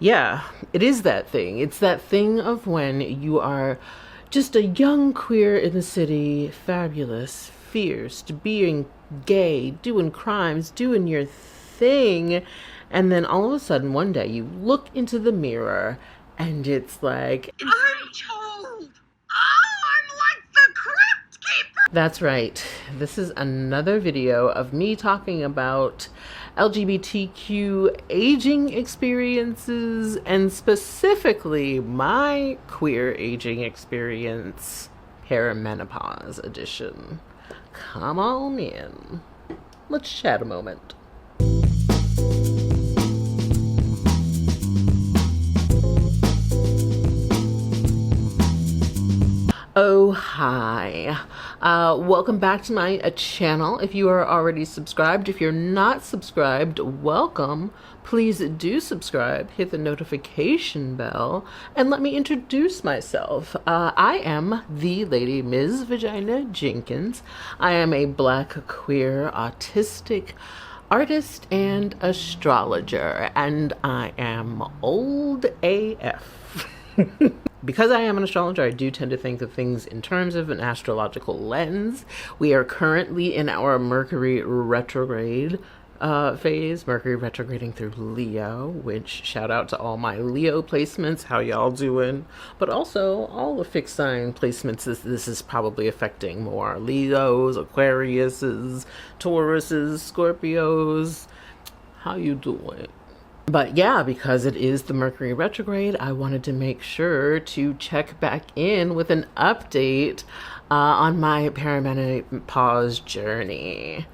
Yeah, it is that thing. It's that thing of when you are just a young queer in the city, fabulous, fierce, being gay, doing crimes, doing your thing, and then all of a sudden one day you look into the mirror and it's like, I'm told. Oh, I'm like the crypt keeper. That's right. This is another video of me talking about LGBTQ aging experiences and specifically my queer aging experience, Perimenopause edition. Come on in. Let's chat a moment. Oh, hi. Welcome back to my channel. If you are already subscribed, if you're not subscribed, welcome. Please do subscribe, hit the notification bell, and let me introduce myself. I am the Lady Ms. Vagina Jenkins. I am a Black queer autistic artist and astrologer, and I am old AF. Because I am an astrologer, I do tend to think of things in terms of an astrological lens. We are currently in our Mercury retrograde phase, Mercury retrograding through Leo, which shout out to all my Leo placements, how y'all doing? But also all the fixed sign placements this is probably affecting more. Leos, Aquariuses, Tauruses, Scorpios, how you doing? But yeah, because it is the Mercury retrograde, I wanted to make sure to check back in with an update on my perimenopause journey.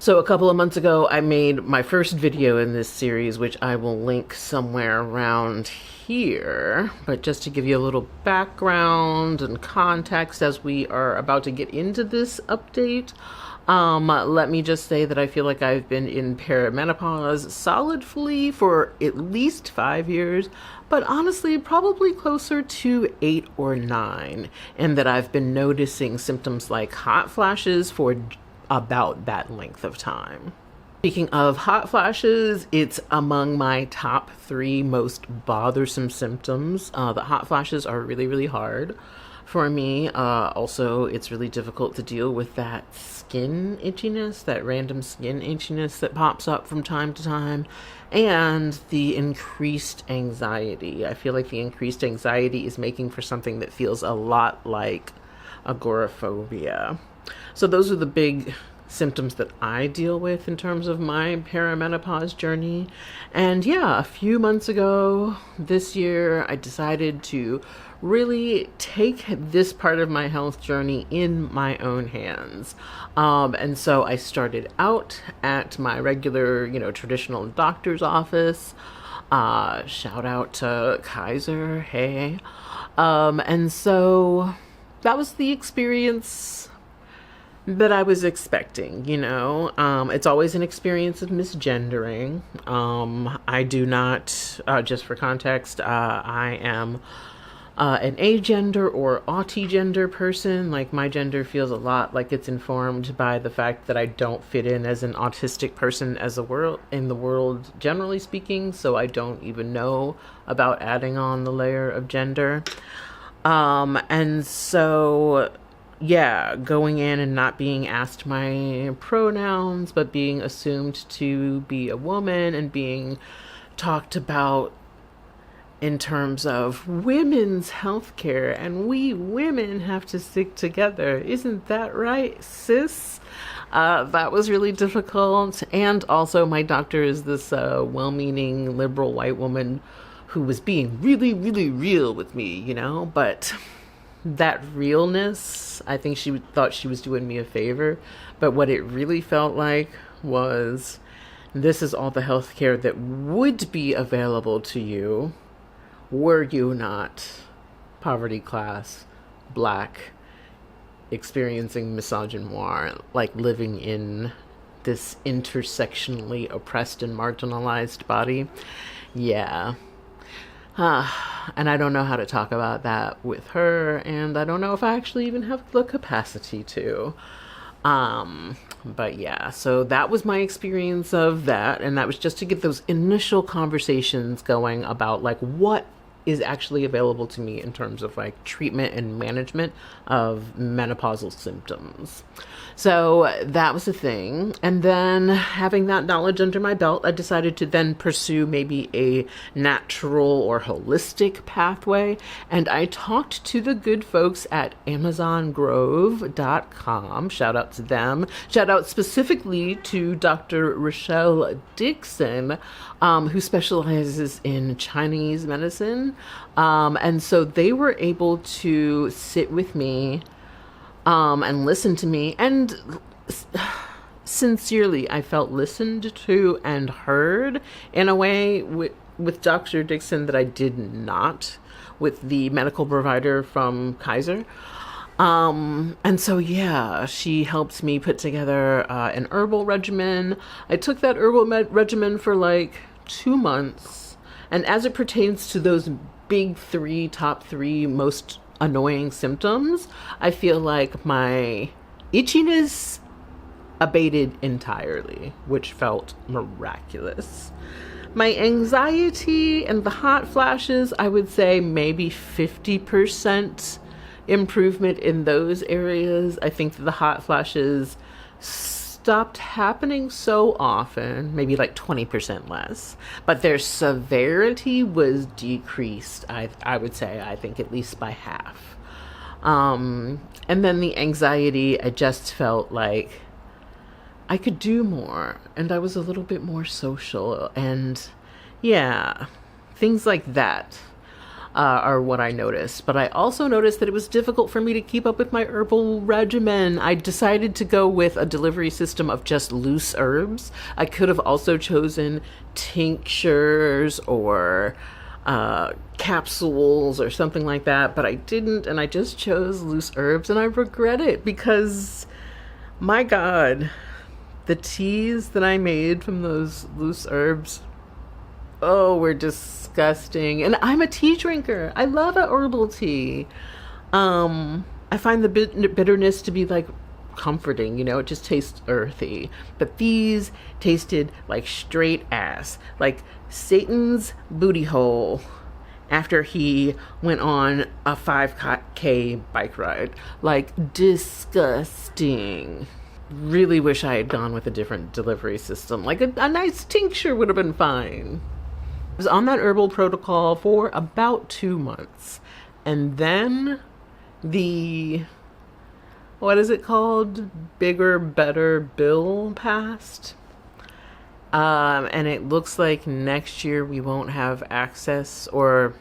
So a couple of months ago, I made my first video in this series, which I will link somewhere around here. But just to give you a little background and context as we are about to get into this update, let me just say that I feel like I've been in perimenopause solidly for at least 5 years, but honestly, probably closer to 8 or 9, and that I've been noticing symptoms like hot flashes for about that length of time. Speaking of hot flashes, it's among my top 3 most bothersome symptoms. The hot flashes are really, really hard for me. Also, it's really difficult to deal with that skin itchiness, that random skin itchiness that pops up from time to time, and the increased anxiety. I feel like the increased anxiety is making for something that feels a lot like agoraphobia. So those are the big symptoms that I deal with in terms of my perimenopause journey. And yeah, a few months ago this year, I decided to really take this part of my health journey in my own hands. And so I started out at my regular, traditional doctor's office. Shout out to Kaiser, hey. And so that was the experience that I was expecting, It's always an experience of misgendering. I do not, just for context, I am an agender or autigender person. Like, my gender feels a lot like it's informed by the fact that I don't fit in as an autistic person in the world generally speaking, so I don't even know about adding on the layer of gender. And so yeah, going in and not being asked my pronouns, but being assumed to be a woman and being talked about in terms of women's healthcare, and we women have to stick together. Isn't that right, sis? That was really difficult. And also, my doctor is this well-meaning liberal white woman who was being really, really real with me, but that realness, I think she thought she was doing me a favor, but what it really felt like was, this is all the healthcare that would be available to you were you not poverty class, Black, experiencing misogynoir, like living in this intersectionally oppressed and marginalized body. Yeah. And I don't know how to talk about that with her, and I don't know if I actually even have the capacity to. But yeah, so that was my experience of that. And that was just to get those initial conversations going about like what is actually available to me in terms of like treatment and management of menopausal symptoms. So that was the thing. And then having that knowledge under my belt, I decided to then pursue maybe a natural or holistic pathway. And I talked to the good folks at AmazonGrove.com. Shout out to them. Shout out specifically to Dr. Rochelle Dixon, who specializes in Chinese medicine. And so they were able to sit with me and listen to me. And sincerely, I felt listened to and heard in a way with Dr. Dixon that I did not with the medical provider from Kaiser. And so, yeah, she helped me put together an herbal regimen. I took that herbal regimen for like 2 months. And as it pertains to those top three most annoying symptoms, I feel like my itchiness abated entirely, which felt miraculous. My anxiety and the hot flashes, I would say maybe 50% improvement in those areas. I think that the hot flashes stopped happening so often, maybe like 20% less, but their severity was decreased. I would say, I think at least by half. And then the anxiety, I just felt like I could do more, and I was a little bit more social, and yeah, things like that. Are what I noticed. But I also noticed that it was difficult for me to keep up with my herbal regimen. I decided to go with a delivery system of just loose herbs. I could have also chosen tinctures or capsules or something like that, but I didn't, and I just chose loose herbs, and I regret it because, my God, the teas that I made from those loose herbs, oh, we're disgusting. And I'm a tea drinker. I love a herbal tea. I find the bitterness to be like comforting, it just tastes earthy. But these tasted like straight ass, like Satan's booty hole after he went on a 5K bike ride. Like, disgusting. Really wish I had gone with a different delivery system. Like a nice tincture would have been fine. I was on that herbal protocol for about 2 months. And then what is it called? Bigger, better bill passed. And it looks like next year we won't have access, or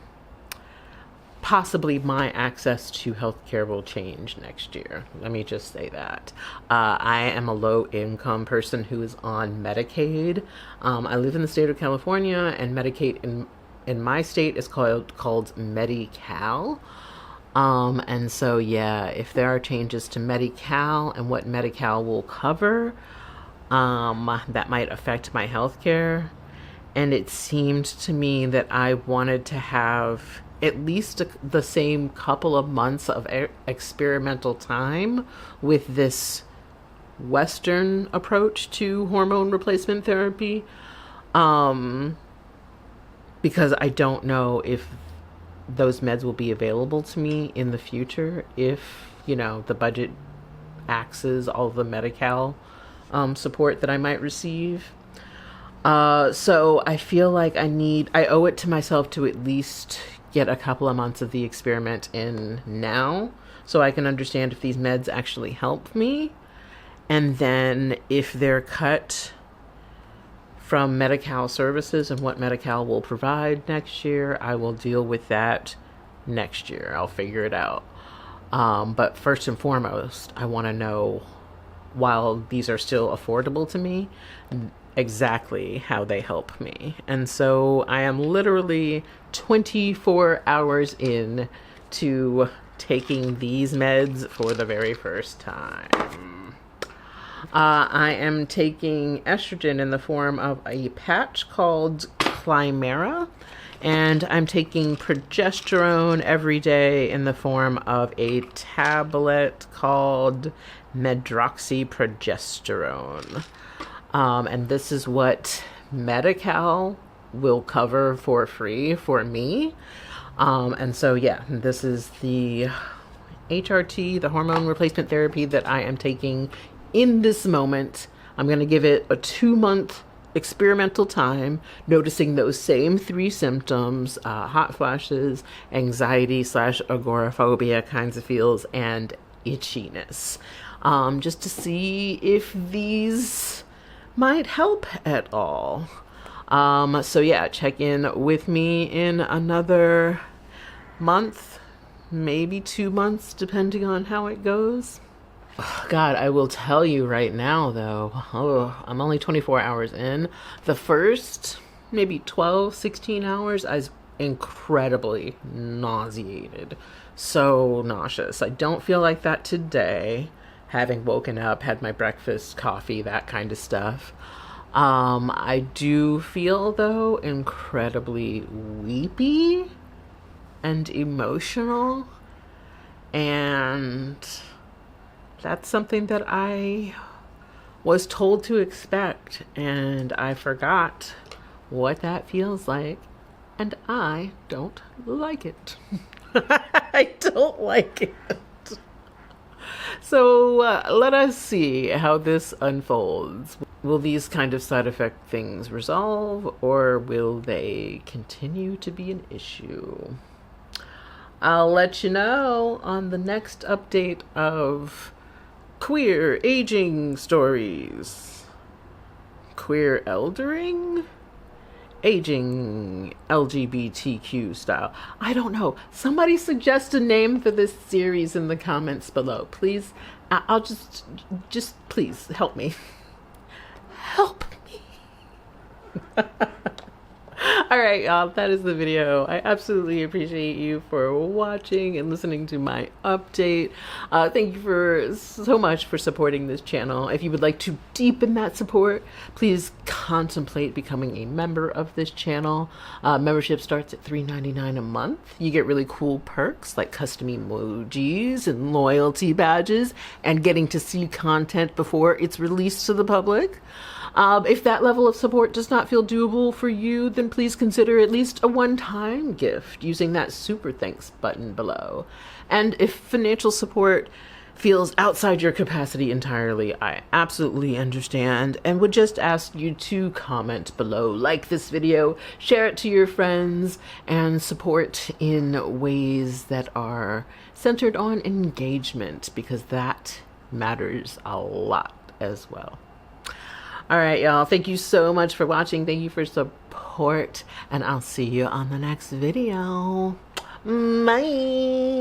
possibly my access to healthcare will change next year. Let me just say that. I am a low-income person who is on Medicaid. I live in the state of California, and Medicaid in my state is called Medi-Cal. And so, yeah, if there are changes to Medi-Cal and what Medi-Cal will cover, that might affect my healthcare. And it seemed to me that I wanted to have at least the same couple of months of experimental time with this Western approach to hormone replacement therapy, because I don't know if those meds will be available to me in the future if, the budget axes all the Medi-Cal support that I might receive. So I feel like I owe it to myself to at least get a couple of months of the experiment in now, so I can understand if these meds actually help me. And then if they're cut from Medi-Cal services and what Medi-Cal will provide next year, I will deal with that next year. I'll figure it out. But first and foremost, I want to know, while these are still affordable to me, exactly how they help me. And so I am literally 24 hours in to taking these meds for the very first time. I am taking estrogen in the form of a patch called Climera, And I'm taking progesterone every day in the form of a tablet called medroxyprogesterone. And this is what Medi-Cal will cover for free for me. And so, yeah, this is the HRT, the hormone replacement therapy that I am taking in this moment. I'm going to give it a 2-month experimental time, noticing those same 3 symptoms, hot flashes, anxiety / agoraphobia kinds of feels, and itchiness, just to see if these might help at all. So yeah, check in with me in another month, maybe 2 months, depending on how it goes. God, I will tell you right now, though, I'm only 24 hours in. The first maybe 12, 16 hours, I was incredibly nauseated. So nauseous. I don't feel like that today, having woken up, had my breakfast, coffee, that kind of stuff. I do feel, though, incredibly weepy and emotional, and that's something that I was told to expect, and I forgot what that feels like, and I don't like it. I don't like it. So let us see how this unfolds. Will these kind of side effect things resolve, or will they continue to be an issue? I'll let you know on the next update of Queer Aging Stories. Queer Eldering? Aging LGBTQ style. I don't know. Somebody suggest a name for this series in the comments below. Please, I'll just please help me. Help me. All right, y'all, that is the video. I absolutely appreciate you for watching and listening to my update. Thank you for so much for supporting this channel. If you would like to deepen that support, please contemplate becoming a member of this channel. Membership starts at $3.99 a month. You get really cool perks like custom emojis and loyalty badges and getting to see content before it's released to the public. If that level of support does not feel doable for you, then please consider at least a one-time gift using that super thanks button below. And if financial support feels outside your capacity entirely, I absolutely understand and would just ask you to comment below, like this video, share it to your friends, and support in ways that are centered on engagement, because that matters a lot as well. All right, y'all. Thank you so much for watching. Thank you for support, and I'll see you on the next video. Bye.